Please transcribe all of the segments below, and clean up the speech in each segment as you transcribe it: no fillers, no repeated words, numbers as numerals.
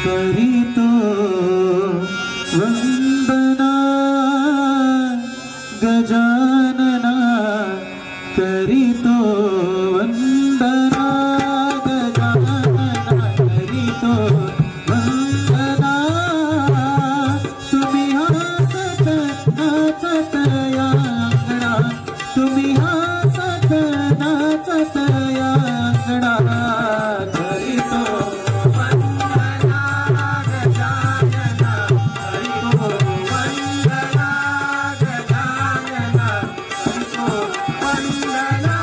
करीतो वंदना गजानना करीतो वंदना गजानना करीतो वंदना तुम्ही हसत नाचत या अंगणात तुम्ही हसत नाचत या अंगणात करीतो वंदना गजानना करीतो वंदना गजानना करीतो वंदना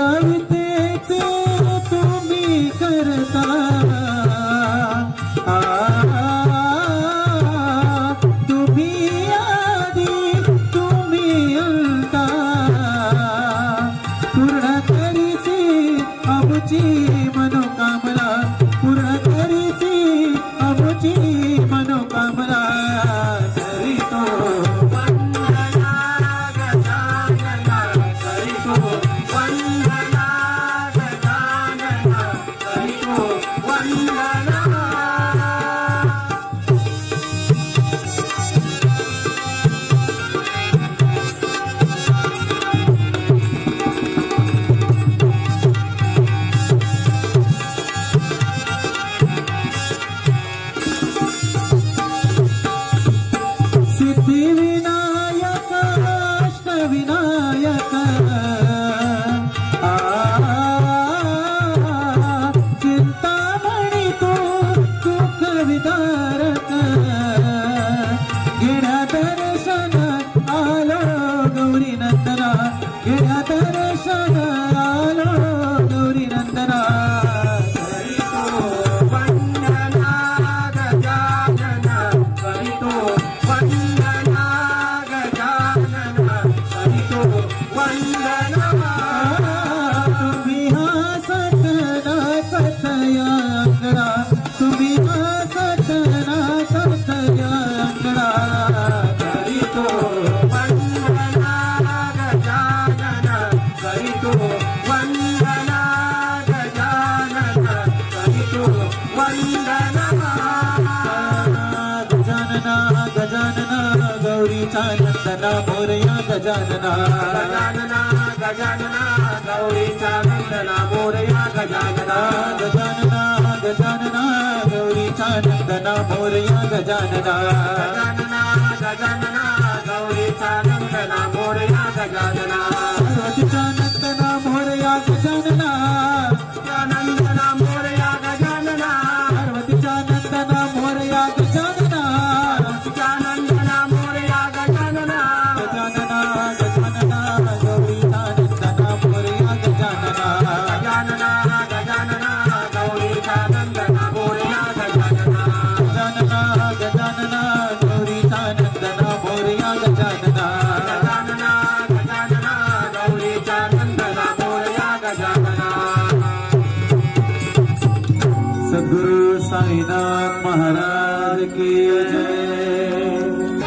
सौदावितेचे तुम्ही करता तुम्ही आधी तुम्ही अंता पूर्ण करीसी आमची मनोकामना पूर्ण करीसी आमची मनोकामना करीतो वंदना गजानना करीतो वंदना गजानना करीतो वंदना सिद्धिविनायक अष्टविनायक चिंतामणी तो सुख विदारक गिरा दर्शन आलो गौरी नंदना गिरा दर्शन आलो गौरी नंदना करीतो वंदना गजानना करीतो वंदना गजानना करीतो वंदना तुम्ही हसत नाचत या अंगणात तुम्ही हसत नाचत या अंगणात करीतो वंदना गजानना करीतो वंदना गजानना करीतो वंदना गजानना गजानना गौरीचा नंदना मोरया गजानना गजानना गजानना गौरीचा नंदना मोरया गजानना गजानना गजानना गौरीचा नंदना मोरया गजानना गजानना गजानना गौरीचा नंदना मोरया गजानना पार्वतीचा नंदना मोरया गजानना नंदना मोरया गजानना पार्वतीचा नंदना मोरया गजानना पार्वतीचा नंदना मोरया गजानना गजानना गजानना गौरीचा नंदना मोरया गजानना गजानना गजानना गौरीचा नंदना मोरया गजानना गजानना गजानना गौरीचा नंदना मोरया गजानना गजानना गजानना गौरीचा नंदना मोरया गजानना सद्गुरु साईनाथ